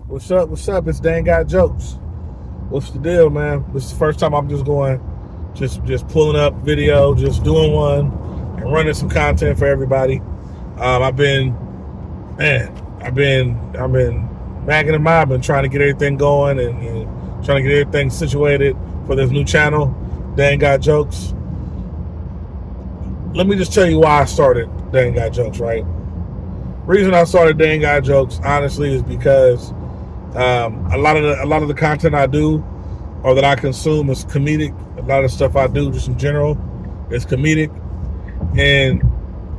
What's up? What's up? It's Dane Got Jokes. What's the deal, man? This is the first time I'm just pulling up video, just doing one, and running some content for everybody. I've been magging and mobbing, trying to get everything going and trying to get everything situated for this new channel, Dane Got Jokes. Let me just tell you why I started Dane Got Jokes, right? Reason I started Dane Got Jokes, honestly, is because a lot of the content I do or that I consume is comedic. A lot of stuff I do, just in general, is comedic, and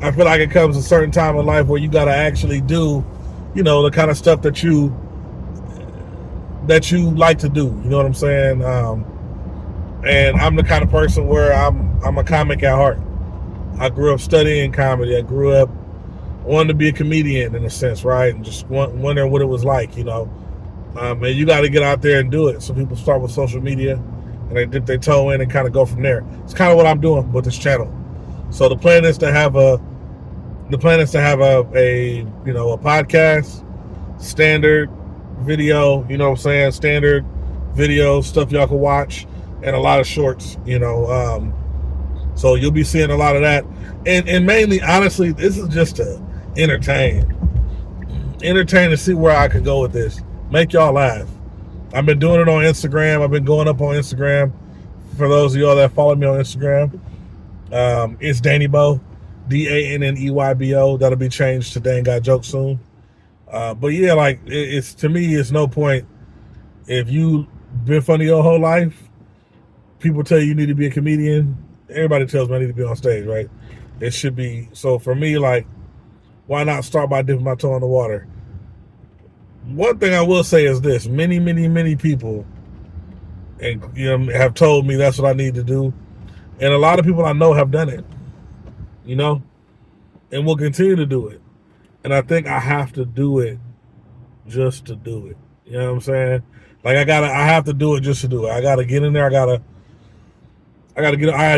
I feel like it comes a certain time in life where you gotta actually do, the kind of stuff that you like to do. You know what I'm saying? And I'm the kind of person where I'm a comic at heart. I grew up studying comedy. I grew up wanting to be a comedian in a sense, right? And just wondering what it was like, And you got to get out there and do it. Some people start with social media and they dip their toe in and kind of go from there. It's kind of what I'm doing with this channel. So the plan is to have a podcast, standard video, standard video stuff y'all can watch, and a lot of shorts, so you'll be seeing a lot of that. And mainly, honestly, this is just to entertain to see where I could go with this. Make y'all laugh. I've been doing it on Instagram. I've been going up on Instagram. For those of y'all that follow me on Instagram, it's Dannybo, DANNEYBO. That'll be changed to Dane Got Jokes soon. But yeah, it's to me, it's no point if you been funny your whole life. People tell you need to be a comedian. Everybody tells me I need to be on stage, right? It should be. So for me, why not start by dipping my toe in the water? One thing I will say is this: many, many, many people, and have told me that's what I need to do, and a lot of people I know have done it, and will continue to do it. And I think I have to do it just to do it. You know what I'm saying? I have to do it just to do it. I gotta get in there. I gotta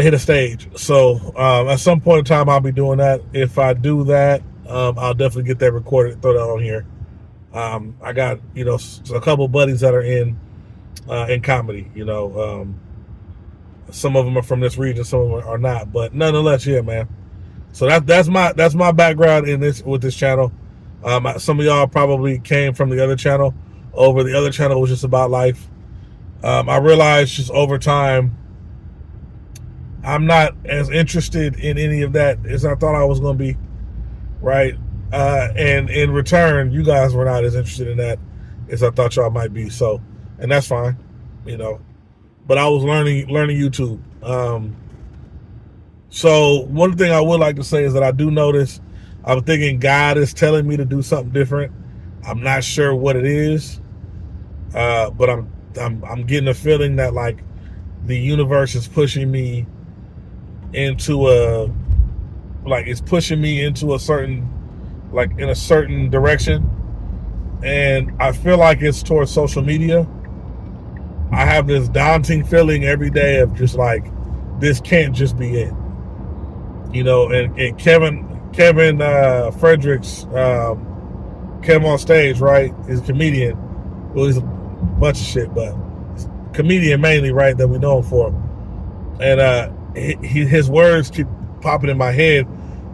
hit a stage. So at some point in time, I'll be doing that. If I do that, I'll definitely get that recorded and throw that on here. I got, a couple buddies that are in comedy, some of them are from this region, some of them are not, but nonetheless, yeah, man. So that's my background with this channel. Some of y'all probably came from the other channel. The other channel was just about life. I realized just over time, I'm not as interested in any of that as I thought I was going to be, right? And in return, you guys were not as interested in that as I thought y'all might be. So, and that's fine, But I was learning YouTube. So one thing I would like to say is that I do notice, I'm thinking God is telling me to do something different. I'm not sure what it is, but I'm getting a feeling that the universe is pushing me into a certain, in a certain direction, and I feel like it's towards social media. I have this daunting feeling every day of just this can't just be it, and Kevin Fredericks came on stage, right? He's a comedian. Well, he's a bunch of shit, but he's a comedian mainly, right, that we know him for. And his words keep popping in my head.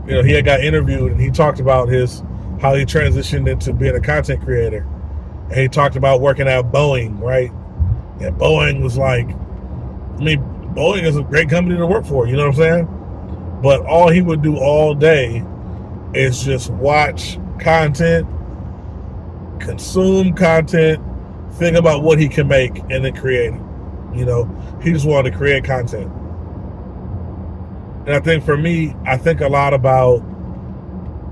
He had got interviewed and he talked about how he transitioned into being a content creator. And he talked about working at Boeing, right? And Boeing was Boeing is a great company to work for, you know what I'm saying? But all he would do all day is just watch content, consume content, think about what he can make, and then create it. He just wanted to create content. And I think for me, I think a lot about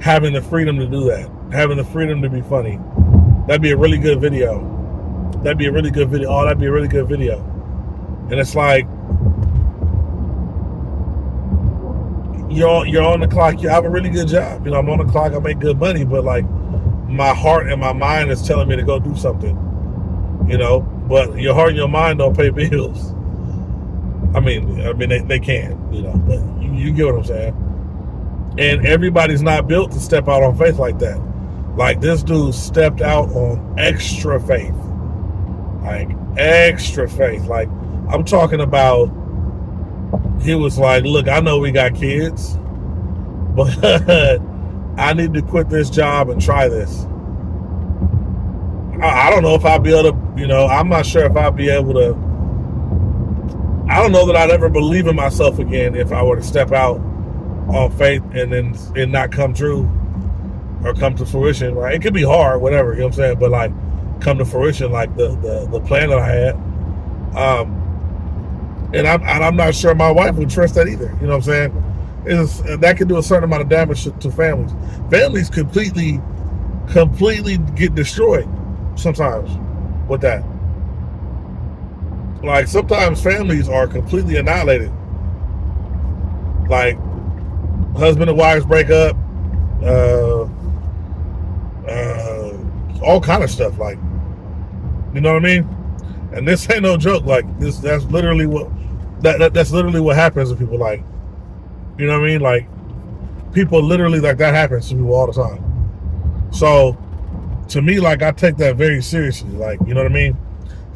having the freedom to do that, having the freedom to be funny. That'd be a really good video. That'd be a really good video. Oh, that'd be a really good video. And it's you're on the clock. You have a really good job. I'm on the clock. I make good money, but my heart and my mind is telling me to go do something. But your heart and your mind don't pay bills. I mean, they can, but you get what I'm saying. And everybody's not built to step out on faith like that. Like, this dude stepped out on extra faith. Like, extra faith. Like, I'm talking about, he was like, look, I know we got kids, but I need to quit this job and try this. I don't know if I'll be able to, I'm not sure if I'll be able to. I don't know that I'd ever believe in myself again if I were to step out on faith and then it not come true or come to fruition, right? It could be hard, whatever, you know what I'm saying? But like, come to fruition, like the plan that I had. And I'm not sure my wife would trust that either, you know what I'm saying? That could do a certain amount of damage to families. Families completely get destroyed sometimes with that. Like, sometimes families are completely annihilated. Like, husband and wives break up, all kind of stuff. Like, you know what I mean? And this ain't no joke. Like, that's literally what that's literally what happens to people. Like, you know what I mean? Like, people literally, like, that happens to people all the time. So, to me, like, I take that very seriously. Like, you know what I mean?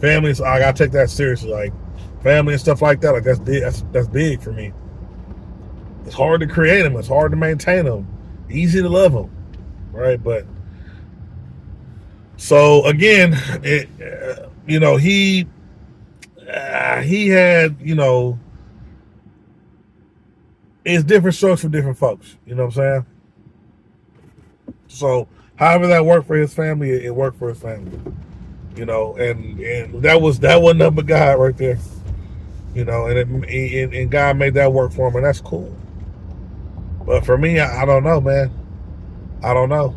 Families, I gotta take that seriously. Like, family and stuff like that. Like, that's big for me. It's hard to create them. It's hard to maintain them. Easy to love them, right? But so again, he had, it's different strokes for different folks. You know what I'm saying? So however that worked for his family, it worked for his family. And that wasn't nothing but God right there. And God made that work for him, and that's cool. But for me, I don't know, man. I don't know.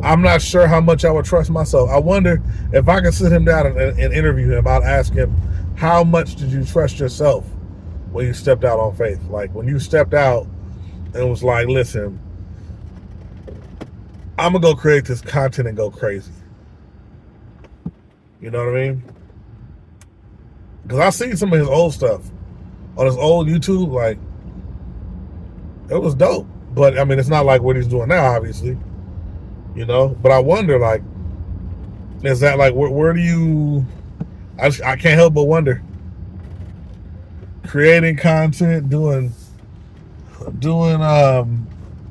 I'm not sure how much I would trust myself. I wonder if I could sit him down and interview him. I'd ask him, how much did you trust yourself when you stepped out on faith? Like, when you stepped out and was like, listen, I'm going to go create this content and go crazy. You know what I mean? Because I seen some of his old stuff on his old YouTube. Like, it was dope. But, I mean, it's not like what he's doing now, obviously. But I wonder, like, is that, like, where do you... I can't help but wonder. Creating content, doing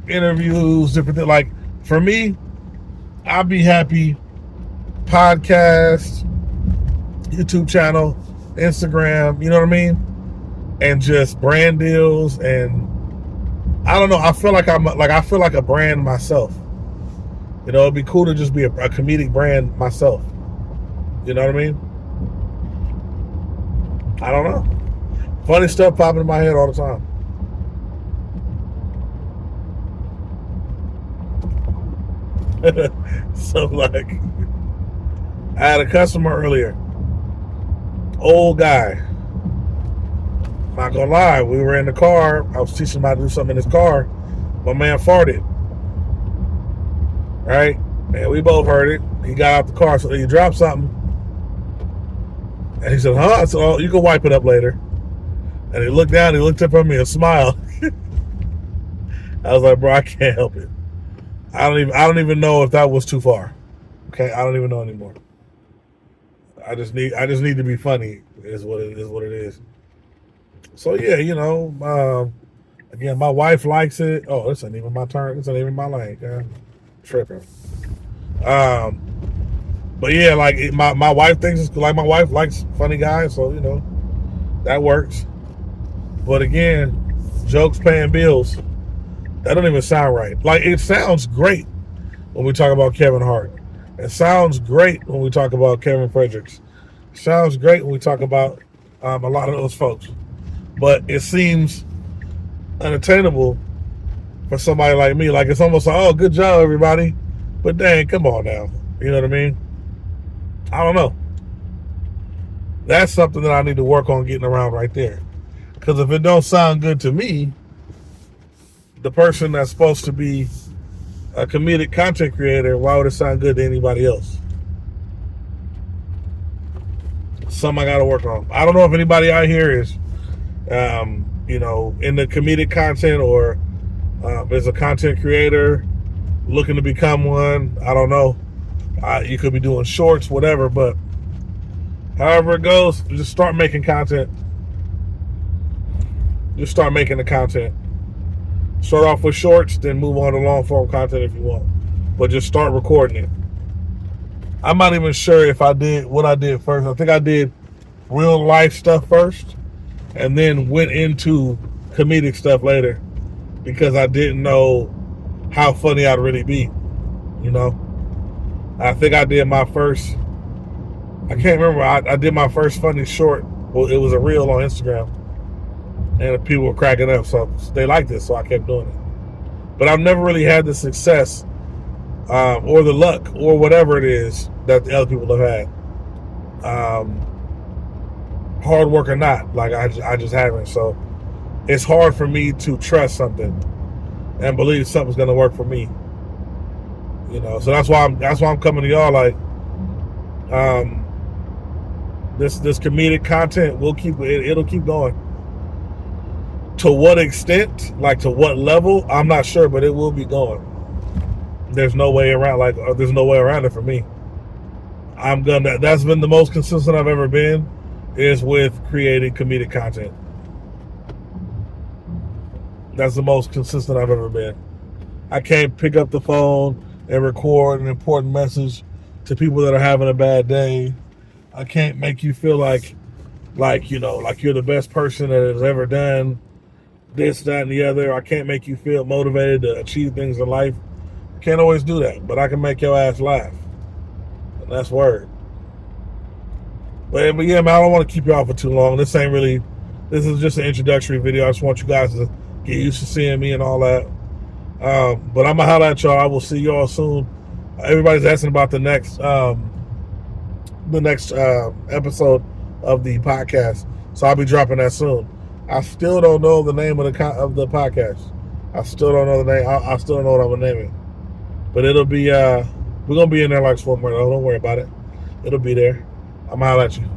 interviews, different things. Like, for me, I'd be happy... podcast, YouTube channel, Instagram, you know what I mean? And just brand deals, and I don't know, I feel like I feel like a brand myself. It'd be cool to just be a comedic brand myself. You know what I mean? I don't know. Funny stuff popping in my head all the time. So, like, I had a customer earlier. Old guy. Not gonna lie, we were in the car. I was teaching him how to do something in his car. My man farted. Right? And we both heard it. He got out the car, so he dropped something. And he said, huh? I said, oh, you can wipe it up later. And he looked down, he looked up at me and smiled. I was like, bro, I can't help it. I don't even know if that was too far. Okay, I don't even know anymore. I just need to be funny. Is what it is. So yeah, again, my wife likes it. Oh, this ain't even my turn. This ain't even my lane. I'm tripping. But yeah, like, my wife thinks it's like, my wife likes funny guys, so that works. But again, jokes paying bills. That don't even sound right. Like, it sounds great when we talk about Kevin Hart. It sounds great when we talk about Kevin Fredericks. It sounds great when we talk about a lot of those folks. But it seems unattainable for somebody like me. Like, it's almost like, oh, good job, everybody. But dang, come on now. You know what I mean? I don't know. That's something that I need to work on getting around right there. Because if it don't sound good to me, the person that's supposed to be a comedic content creator, why would it sound good to anybody else? Something I got to work on. I don't know if anybody out here is, in the comedic content or is a content creator. looking to become one. I don't know. You could be doing shorts, whatever, but however it goes, just start making content. Just start making the content. Start off with shorts, then move on to long form content if you want. But just start recording it. I'm not even sure if I did what I did first. I think I did real life stuff first and then went into comedic stuff later because I didn't know how funny I'd really be. You know? I think I did my first, I can't remember, I did my first funny short. Well, it was a reel on Instagram. And people were cracking up, so they liked it, so I kept doing it. But I've never really had the success or the luck or whatever it is that the other people have had. Hard work or not, like I just haven't. So it's hard for me to trust something and believe something's gonna work for me. You know, so that's why I'm coming to y'all. Like, this comedic content will it'll keep going. To what extent, like to what level, I'm not sure, but it will be going. There's no way around. There's no way around it for me. That's been the most consistent I've ever been, is with creating comedic content. That's the most consistent I've ever been. I can't pick up the phone and record an important message to people that are having a bad day. I can't make you feel like you're the best person that has ever done this, that, and the other. I can't make you feel motivated to achieve things in life. I can't always do that, but I can make your ass laugh. And that's word. But yeah, man, I don't want to keep you out for too long. This is just an introductory video. I just want you guys to get used to seeing me and all that. But I'm going to holler at y'all. I will see y'all soon. Everybody's asking about the next episode of the podcast. So I'll be dropping that soon. I still don't know the name of the podcast. I still don't know the name. I still don't know what I'm gonna name it. But it'll be we're gonna be in there like 4 more. Don't worry about it. It'll be there. I'm out at you.